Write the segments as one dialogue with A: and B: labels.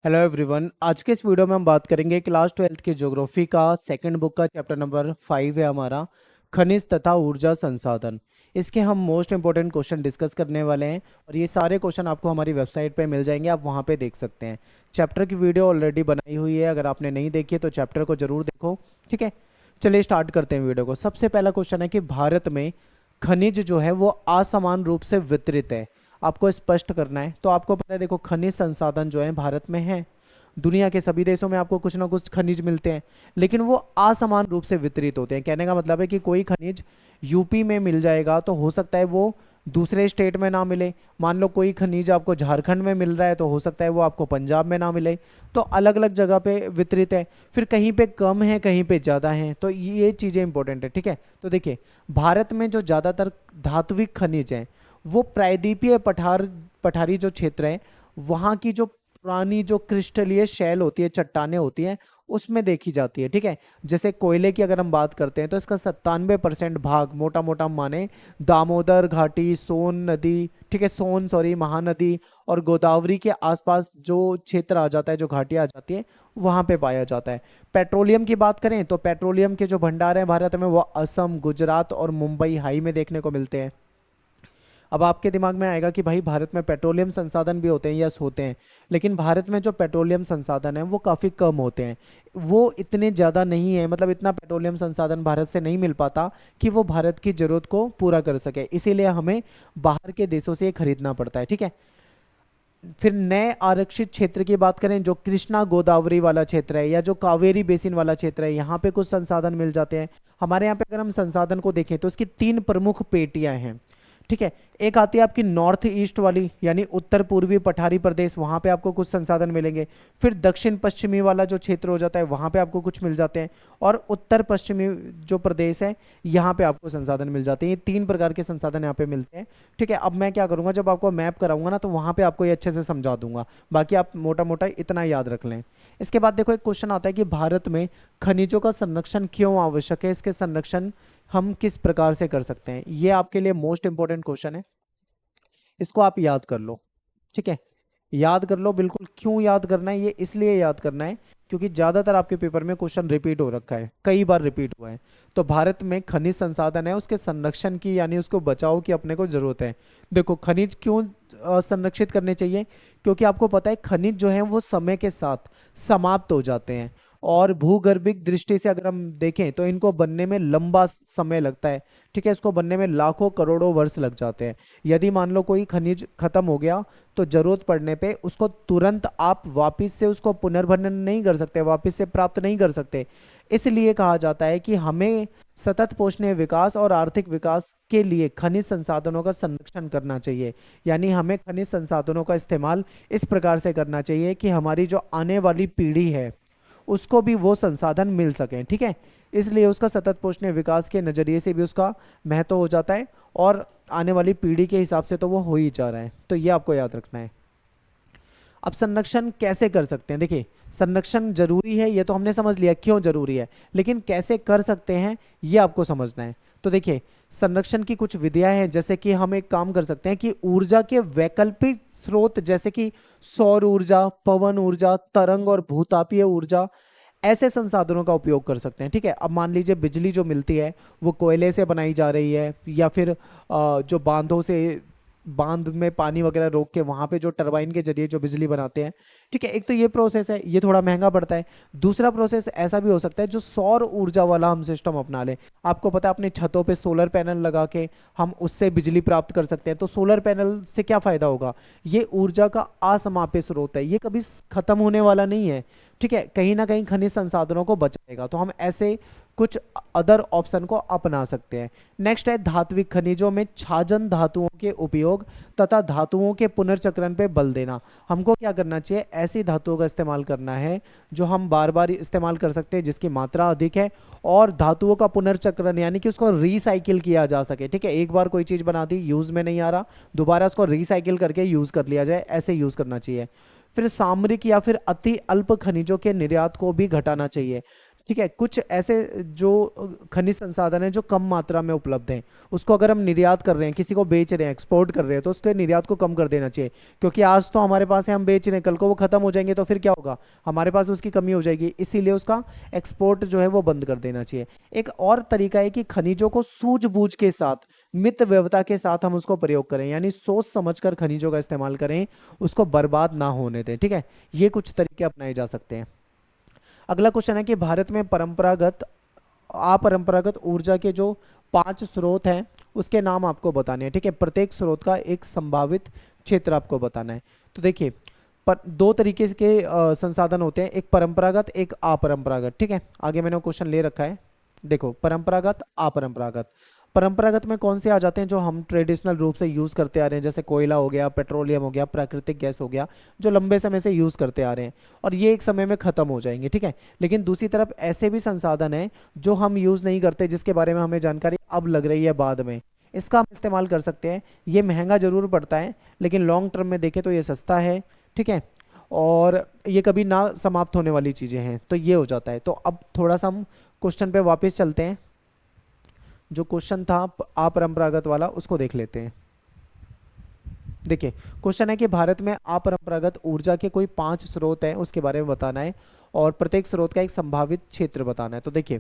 A: Hello everyone. आज के इस वीडियो में हम बात करेंगे क्लास 12th की ज्योग्राफी का सेकंड बुक का चैप्टर नंबर 5 है हमारा, खनिज तथा ऊर्जा संसाधन। इसके हम मोस्ट इंपॉर्टेंट क्वेश्चन डिस्कस करने वाले हैं और ये सारे क्वेश्चन आपको हमारी वेबसाइट पे मिल जाएंगे, आप वहाँ पे देख सकते हैं। चैप्टर की वीडियो ऑलरेडी बनाई हुई है, अगर आपने नहीं देखी है तो चैप्टर को जरूर देखो। ठीक है, चलिए स्टार्ट करते हैं वीडियो को। सबसे पहला क्वेश्चन है कि भारत में खनिज जो है वो असमान रूप से वितरित है, आपको स्पष्ट करना है। तो आपको पता है, देखो खनिज संसाधन जो है भारत में है, दुनिया के सभी देशों में आपको कुछ ना कुछ खनिज मिलते हैं, लेकिन वो असमान रूप से वितरित होते हैं। कहने का मतलब है कि कोई खनिज यूपी में मिल जाएगा तो हो सकता है वो दूसरे स्टेट में ना मिले। मान लो कोई खनिज आपको झारखंड में मिल रहा है तो हो सकता है वो आपको पंजाब में ना मिले। तो अलग अलग जगह पे वितरित है, फिर कहीं पे कम है कहीं पे ज़्यादा है, तो ये चीज़ें इंपॉर्टेंट है। ठीक है, तो देखिए भारत में जो ज़्यादातर धात्विक खनिज हैं वो प्रायद्वीपीय पठारी जो क्षेत्र है, वहाँ की जो पुरानी जो क्रिस्टलीय शैल होती है, चट्टानें होती हैं, उसमें देखी जाती है। ठीक है, जैसे कोयले की अगर हम बात करते हैं तो इसका 97% भाग मोटा मोटा माने दामोदर घाटी, सोन नदी, ठीक है सोन सॉरी महानदी और गोदावरी के आसपास जो क्षेत्र आ जाता है, जो घाटियाँ आ जाती है, वहाँ पे पाया जाता है। पेट्रोलियम की बात करें तो पेट्रोलियम के जो भंडार हैं भारत में वो असम, गुजरात और मुंबई हाई में देखने को मिलते हैं। अब आपके दिमाग में आएगा कि भाई भारत में पेट्रोलियम संसाधन भी होते हैं, यस होते हैं, लेकिन भारत में जो पेट्रोलियम संसाधन है वो काफ़ी कम होते हैं। वो इतने ज़्यादा नहीं है, मतलब इतना पेट्रोलियम संसाधन भारत से नहीं मिल पाता कि वो भारत की ज़रूरत को पूरा कर सके, इसीलिए हमें बाहर के देशों से ये खरीदना पड़ता है। ठीक है, फिर नए आरक्षित क्षेत्र की बात करें, जो कृष्णा गोदावरी वाला क्षेत्र है या जो कावेरी बेसिन वाला क्षेत्र है, यहाँ पे कुछ संसाधन मिल जाते हैं। हमारे यहाँ पे अगर हम संसाधन को देखें तो इसकी 3 प्रमुख पेटियां हैं। ठीक है, एक आती है आपकी नॉर्थ ईस्ट वाली, यानी उत्तर पूर्वी पठारी प्रदेश, वहां पे आपको कुछ संसाधन मिलेंगे। फिर दक्षिण पश्चिमी वाला जो क्षेत्र हो जाता है वहां पे आपको कुछ मिल जाते हैं, और उत्तर पश्चिमी जो प्रदेश है यहाँ पे आपको संसाधन मिल जाते हैं। ये 3 प्रकार के संसाधन यहाँ पे मिलते हैं। ठीक है, अब मैं क्या करूंगा, जब आपको मैप कराऊंगा ना तो वहां पे आपको ये अच्छे से समझा दूंगा, बाकी आप मोटा मोटा इतना याद रख लें। इसके बाद देखो एक क्वेश्चन आता है कि भारत में खनिजों का संरक्षण क्यों आवश्यक है, इसके संरक्षण हम किस प्रकार से कर सकते हैं, ये आपके लिए मोस्ट इंपॉर्टेंट क्वेश्चन है। इसको आप याद कर लो। ठीक है, याद कर लो बिल्कुल। क्यों याद करना है, ये इसलिए याद करना है क्योंकि ज़्यादातर आपके पेपर में क्वेश्चन रिपीट हो रखा है, कई बार रिपीट हुआ है। तो भारत में खनिज संसाधन है, उसके संरक्षण की यानी उसको बचाव की अपने को ज़रूरत है। देखो खनिज क्यों संरक्षित करने चाहिए, क्योंकि आपको पता है खनिज जो है वो समय के साथ समाप्त हो जाते हैं, और भूगर्भिक दृष्टि से अगर हम देखें तो इनको बनने में लंबा समय लगता है। ठीक है, इसको बनने में लाखों करोड़ों वर्ष लग जाते हैं। यदि मान लो कोई खनिज खत्म हो गया तो जरूरत पड़ने पे उसको तुरंत आप वापस से उसको पुनर्भरण नहीं कर सकते, वापस से प्राप्त नहीं कर सकते। इसलिए कहा जाता है कि हमें सतत पोषणीय विकास और आर्थिक विकास के लिए खनिज संसाधनों का संरक्षण करना चाहिए। यानी हमें खनिज संसाधनों का इस्तेमाल इस प्रकार से करना चाहिए कि हमारी जो आने वाली पीढ़ी है उसको भी वो संसाधन मिल सकें। ठीक है, इसलिए उसका सतत पोषणीय विकास के नज़रिए से भी उसका महत्व हो जाता है, और आने वाली पीढ़ी के हिसाब से तो वो हो ही जा रहा है, तो ये आपको याद रखना है। अब संरक्षण कैसे कर सकते हैं, देखिए संरक्षण जरूरी है ये तो हमने समझ लिया क्यों जरूरी है, लेकिन कैसे कर सकते हैं ये आपको समझना है। तो देखिए संरक्षण की कुछ विधियां हैं, जैसे कि हम एक काम कर सकते हैं कि ऊर्जा के वैकल्पिक स्रोत जैसे कि सौर ऊर्जा, पवन ऊर्जा, तरंग और भूतापीय ऊर्जा, ऐसे संसाधनों का उपयोग कर सकते हैं। ठीक है, अब मान लीजिए बिजली जो मिलती है वो कोयले से बनाई जा रही है, या फिर जो बांधों से, बांध में पानी वगैरह रोक के वहां पे जो टरबाइन के जरिए जो बिजली बनाते हैं। ठीक है, एक तो ये प्रोसेस है, ये थोड़ा महंगा पड़ता है। दूसरा प्रोसेस ऐसा भी हो सकता है जो सौर ऊर्जा वाला हम सिस्टम अपना लें। आपको पता है अपने छतों पे सोलर पैनल लगा के हम उससे बिजली प्राप्त कर सकते हैं। तो सोलर पैनल से क्या फायदा होगा, ये ऊर्जा का असमाप्य स्रोत है, ये कभी खत्म होने वाला नहीं है। ठीक है, कहीं ना कहीं खनिज संसाधनों को बचाएगा, तो हम ऐसे कुछ अदर ऑप्शन को अपना सकते हैं। नेक्स्ट है धात्विक खनिजों में छाजन धातुओं के उपयोग तथा धातुओं के पुनर्चक्रण पे बल देना। हमको क्या करना चाहिए, ऐसी धातुओं का इस्तेमाल करना है जो हम बार बार इस्तेमाल कर सकते हैं, जिसकी मात्रा अधिक है, और धातुओं का पुनर्चक्रण यानी कि उसको रिसाइकिल किया जा सके। ठीक है, एक बार कोई चीज़ बना दी, यूज़ में नहीं आ रहा, दोबारा उसको रिसाइकिल करके यूज़ कर लिया जाए, ऐसे यूज़ करना चाहिए। फिर सामरिक या फिर अति अल्प खनिजों के निर्यात को भी घटाना चाहिए। ठीक है, कुछ ऐसे जो खनिज संसाधन है जो कम मात्रा में उपलब्ध हैं, उसको अगर हम निर्यात कर रहे हैं, किसी को बेच रहे हैं, एक्सपोर्ट कर रहे हैं, तो उसके निर्यात को कम कर देना चाहिए। क्योंकि आज तो हमारे पास है, हम बेच रहे हैं, कल को वो खत्म हो जाएंगे तो फिर क्या होगा, हमारे पास उसकी कमी हो जाएगी, इसीलिए उसका एक्सपोर्ट जो है वो बंद कर देना चाहिए। एक और तरीका है कि खनिजों को सूझबूझ के साथ, मितव्ययता के साथ हम उसको प्रयोग करें, यानी सोच समझकर खनिजों का इस्तेमाल करें, उसको बर्बाद ना होने दें। ठीक है, ये कुछ तरीके अपनाए जा सकते हैं। अगला क्वेश्चन है कि भारत में परंपरागत अपरंपरागत ऊर्जा के जो 5 स्रोत हैं उसके नाम आपको बताने हैं। ठीक है, प्रत्येक स्रोत का एक संभावित क्षेत्र आपको बताना है। तो देखिए, पर दो तरीके के संसाधन होते हैं, एक परंपरागत, एक अपरंपरागत। ठीक है, आगे मैंने क्वेश्चन ले रखा है, देखो परंपरागत अपरंपरागत। परंपरागत में कौन से आ जाते हैं, जो हम ट्रेडिशनल रूप से यूज करते आ रहे हैं, जैसे कोयला हो गया, पेट्रोलियम हो गया, प्राकृतिक गैस हो गया, जो लंबे समय से यूज करते आ रहे हैं और ये एक समय में खत्म हो जाएंगे। ठीक है, लेकिन दूसरी तरफ ऐसे भी संसाधन हैं जो हम यूज नहीं करते, जिसके बारे में हमें जानकारी अब लग रही है बाद में, इसका हम इस्तेमाल कर सकते हैं। ये महंगा जरूर पड़ता है, लेकिन लॉन्ग टर्म में देखें तो ये सस्ता है। ठीक है, और ये कभी ना समाप्त होने वाली चीजें हैं, तो ये हो जाता है। तो अब थोड़ा सा हम क्वेश्चन पे वापस चलते हैं, जो क्वेश्चन था अपरंपरागत वाला उसको देख लेते हैं। देखिए, क्वेश्चन है कि भारत में अपरंपरागत ऊर्जा के कोई 5 स्रोत हैं, उसके बारे में बताना है और प्रत्येक स्रोत का एक संभावित क्षेत्र बताना है। तो देखिए,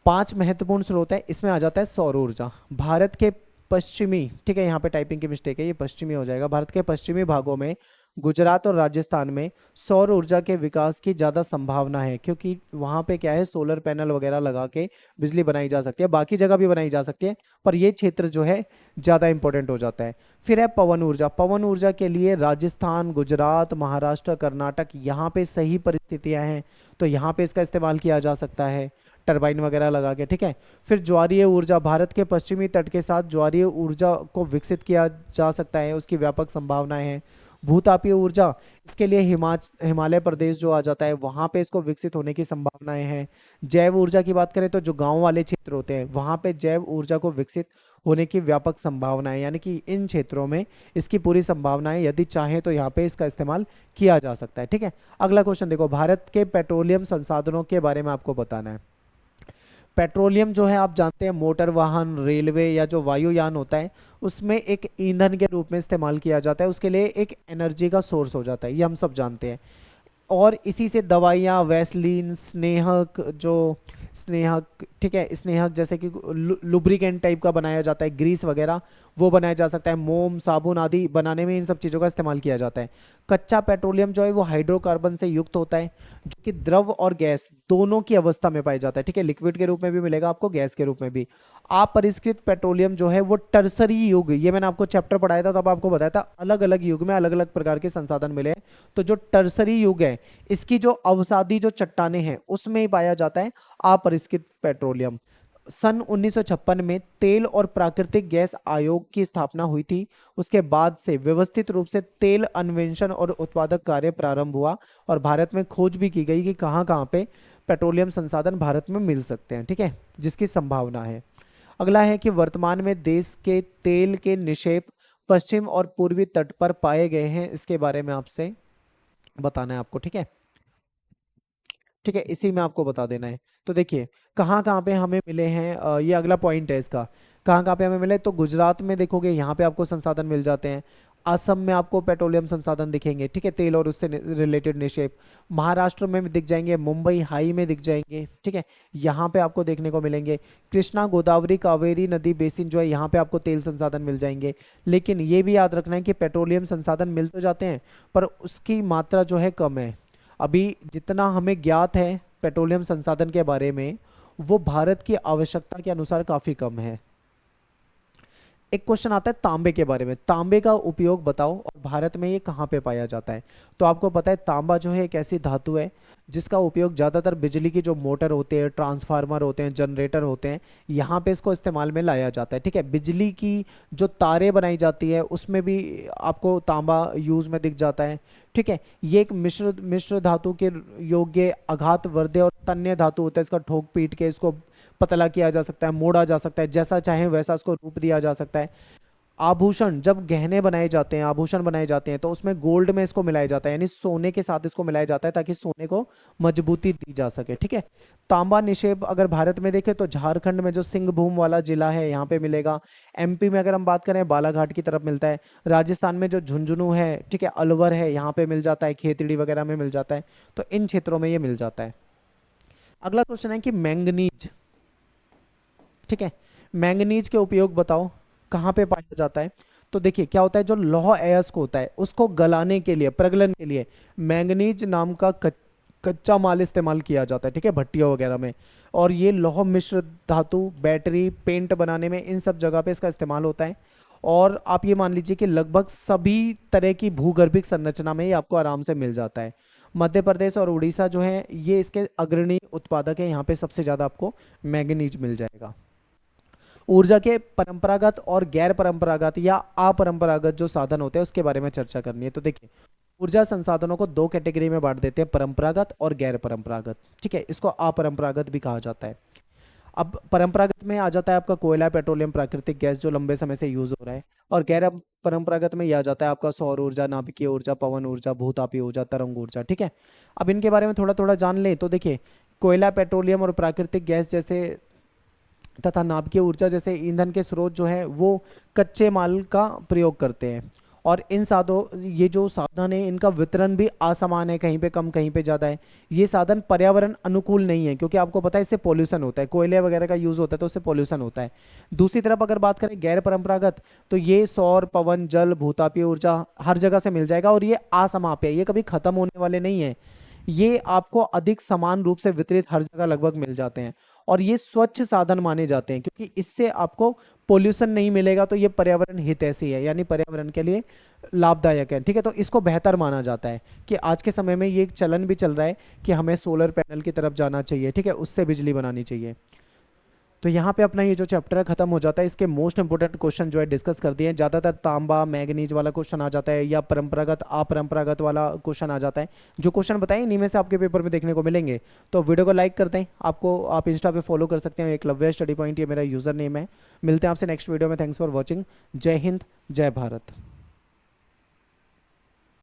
A: 5 महत्वपूर्ण स्रोत है, इसमें आ जाता है सौर ऊर्जा। भारत के पश्चिमी, ठीक है यहाँ पे टाइपिंग की मिस्टेक है, ये पश्चिमी हो जाएगा, भारत के पश्चिमी भागों में गुजरात और राजस्थान में सौर ऊर्जा के विकास की ज़्यादा संभावना है, क्योंकि वहाँ पे क्या है, सोलर पैनल वगैरह लगा के बिजली बनाई जा सकती है, बाकी जगह भी बनाई जा सकती है, पर ये क्षेत्र जो है ज़्यादा इंपॉर्टेंट हो जाता है। फिर है पवन ऊर्जा। पवन ऊर्जा के लिए राजस्थान, गुजरात, महाराष्ट्र, कर्नाटक, यहाँ पे सही परिस्थितियाँ हैं, तो यहाँ पे इसका इस्तेमाल किया जा सकता है टरबाइन वगैरह लगा के। ठीक है, फिर ज्वारीय ऊर्जा, भारत के पश्चिमी तट के साथ ज्वारीय ऊर्जा को विकसित किया जा सकता है, उसकी व्यापक संभावनाएं हैं। भूतापीय ऊर्जा, इसके लिए हिमालय प्रदेश जो आ जाता है, वहाँ पे इसको विकसित होने की संभावनाएं हैं। जैव ऊर्जा की बात करें तो जो गांव वाले क्षेत्र होते हैं, वहाँ पे जैव ऊर्जा को विकसित होने की व्यापक संभावनाएं, यानी कि इन क्षेत्रों में इसकी पूरी संभावनाएं, यदि चाहें तो यहाँ पे इसका इस्तेमाल किया जा सकता है। ठीक है, अगला क्वेश्चन देखो, भारत के पेट्रोलियम संसाधनों के बारे में आपको बताना है। पेट्रोलियम जो है आप जानते हैं, मोटर वाहन, रेलवे या जो वायुयान होता है, उसमें एक ईंधन के रूप में इस्तेमाल किया जाता है, उसके लिए एक एनर्जी का सोर्स हो जाता है, ये हम सब जानते हैं। और इसी से दवाइयाँ, वैसलीन, स्नेहक, जो स्नेहक, ठीक है, स्नेहक जैसे कि लुब्रिकेंट टाइप का बनाया जाता है, ग्रीस वगैरह वो बनाया जा सकता है, मोम, साबुन आदि बनाने में इन सब चीज़ों का इस्तेमाल किया जाता है। कच्चा पेट्रोलियम जो है वो हाइड्रोकार्बन से युक्त होता है, जो कि द्रव और गैस दोनों की अवस्था में पाया जाता है। ठीक है, लिक्विड के रूप में भी मिलेगा आपको, गैस के रूप में भी। अपरिष्कृत पेट्रोलियम जो है वो टर्सरी युग, ये मैंने आपको चैप्टर पढ़ाया था तब आपको बताया था, अलग अलग युग में अलग अलग प्रकार के संसाधन मिले हैं। तो जो टर्सरी युग है, इसकी जो अवसादी जो चट्टानें हैं उसमें ही पाया जाता है अपरिष्कृत पेट्रोलियम। सन 1956 में तेल और प्राकृतिक गैस आयोग की स्थापना हुई थी। उसके बाद से व्यवस्थित रूप से तेल अन्वेषण और उत्पादक कार्य प्रारंभ हुआ और भारत में खोज भी की गई कि कहाँ कहाँ पे पेट्रोलियम संसाधन भारत में मिल सकते हैं। ठीक है, जिसकी संभावना है। अगला है कि वर्तमान में देश के तेल के निक्षेप पश्चिम और पूर्वी तट पर पाए गए हैं, इसके बारे में आपसे बताना है आपको। ठीक है, ठीक है, इसी में आपको बता देना है। तो देखिए, कहाँ कहाँ पे हमें मिले हैं, ये अगला पॉइंट है इसका, कहाँ कहाँ पे हमें मिले। तो गुजरात में देखोगे, यहाँ पे आपको संसाधन मिल जाते हैं। असम में आपको पेट्रोलियम संसाधन दिखेंगे, ठीक है, तेल और उससे रिलेटेड निक्षेप। महाराष्ट्र में भी दिख जाएंगे, मुंबई हाई में दिख जाएंगे। ठीक है, यहाँ पे आपको देखने को मिलेंगे। कृष्णा, गोदावरी, कावेरी नदी बेसिन जो है, यहाँ पे आपको तेल संसाधन मिल जाएंगे। लेकिन ये भी याद रखना है कि पेट्रोलियम संसाधन मिल तो जाते हैं, पर उसकी मात्रा जो है कम है। अभी जितना हमें ज्ञात है पेट्रोलियम संसाधन के बारे में, वो भारत की आवश्यकता के अनुसार काफी कम है। एक क्वेश्चन आता है तांबे के बारे में, तांबे का उपयोग बताओ और भारत में ये कहाँ पे पाया जाता है। तो आपको पता है, तांबा जो है एक ऐसी धातु है जिसका उपयोग ज़्यादातर बिजली की जो मोटर होते हैं, ट्रांसफार्मर होते हैं, जनरेटर होते हैं, यहाँ पे इसको इस्तेमाल में लाया जाता है। ठीक है, बिजली की जो तारें बनाई जाती है उसमें भी आपको तांबा यूज में दिख जाता है। ठीक है, ये एक मिश्र मिश्र धातु के योग्य आघात वर्ध्य और तन्य धातु होता है, इसका ठोक पीट के इसको पतला किया जा सकता है, मोड़ा जा सकता है, जैसा चाहे वैसा इसको रूप दिया जा सकता है। आभूषण, जब गहने बनाए जाते हैं, आभूषण बनाए जाते हैं, तो उसमें गोल्ड में इसको मिलाया जाता है, यानी सोने के साथ इसको मिलाया जाता है ताकि सोने को मजबूती दी जा सके। ठीक है। तांबा निक्षेप अगर भारत में देखें तो झारखंड में जो सिंहभूम वाला जिला है यहाँ पे मिलेगा। एमपी में अगर हम बात करें बालाघाट की तरफ मिलता है। राजस्थान में जो झुंझुनू है, ठीक है, अलवर है, यहाँ पे मिल जाता है, खेतड़ी वगैरह में मिल जाता है, तो इन क्षेत्रों में ये मिल जाता है। अगला क्वेश्चन है कि मैंगनीज, ठीक है, मैंगनीज के उपयोग बताओ, कहाँ पे पाया जाता है। तो देखिए क्या होता है, जो लौह अयस्क होता है उसको गलाने के लिए, प्रगलन के लिए मैंगनीज नाम का कच्चा माल इस्तेमाल किया जाता है, ठीक है, भट्टियों वगैरह में। और ये लौह मिश्र धातु, बैटरी, पेंट बनाने में, इन सब जगह पे इसका इस्तेमाल होता है। और आप ये मान लीजिए कि लगभग सभी तरह की भूगर्भिक संरचना में ये आपको आराम से मिल जाता है। मध्य प्रदेश और उड़ीसा जो है ये इसके अग्रणी उत्पादक है, यहाँ पे सबसे ज़्यादा आपको मैंगनीज मिल जाएगा। ऊर्जा के परंपरागत और गैर परंपरागत या अपरंपरागत जो साधन होते हैं उसके बारे में चर्चा करनी है। तो देखिए ऊर्जा संसाधनों को दो कैटेगरी में बांट देते हैं, परंपरागत और गैर परंपरागत। ठीक है, इसको अपरंपरागत भी कहा जाता है। अब परंपरागत में आ जाता है आपका कोयला, पेट्रोलियम, प्राकृतिक गैस जो लंबे समय से यूज हो रहा है। और गैर परंपरागत में यह आ जाता है आपका सौर ऊर्जा, नाभिकीय ऊर्जा, पवन ऊर्जा, भूतापीय ऊर्जा, तरंग ऊर्जा। ठीक है, अब इनके बारे में थोड़ा थोड़ा जान लें। तो देखिए कोयला, पेट्रोलियम और प्राकृतिक गैस जैसे तथा नाभिकीय ऊर्जा जैसे ईंधन के स्रोत जो है वो कच्चे माल का प्रयोग करते हैं। और इन साधों, ये जो साधन है इनका वितरण भी असमान है, कहीं पे कम कहीं पे ज़्यादा है। ये साधन पर्यावरण अनुकूल नहीं है क्योंकि आपको पता है इससे पॉल्यूशन होता है, कोयले वगैरह का यूज़ होता है तो उससे पॉल्यूशन होता है। दूसरी तरफ अगर बात करें गैर परंपरागत, तो ये सौर, पवन, जल, भूतापीय ऊर्जा हर जगह से मिल जाएगा और ये असमाप्य है, ये कभी खत्म होने वाले नहीं है। ये आपको अधिक समान रूप से वितरित हर जगह लगभग मिल जाते हैं। और ये स्वच्छ साधन माने जाते हैं क्योंकि इससे आपको पोल्यूशन नहीं मिलेगा, तो ये पर्यावरण हितैषी है, यानी पर्यावरण के लिए लाभदायक है। ठीक है, तो इसको बेहतर माना जाता है कि आज के समय में ये एक चलन भी चल रहा है कि हमें सोलर पैनल की तरफ जाना चाहिए। ठीक है, उससे बिजली बनानी चाहिए। तो यहाँ पे अपना ये जो चैप्टर है खत्म हो जाता है। इसके मोस्ट इंपोर्टेंट क्वेश्चन जो है डिस्कस कर दिए हैं। ज़्यादातर तांबा, मैग्नीज वाला क्वेश्चन आ जाता है या परंपरागत अपरंपरागत वाला क्वेश्चन आ जाता है। जो क्वेश्चन बताए इन्हीं में से आपके पेपर में देखने को मिलेंगे। तो वीडियो को लाइक कर दें। आपको आप इंस्टा पे फॉलो कर सकते हैं, एकलव्य स्टडी पॉइंट, ये मेरा यूज़र नेम है। मिलते हैं आपसे नेक्स्ट वीडियो में। Thanks for watching. जय हिंद, जय भारत।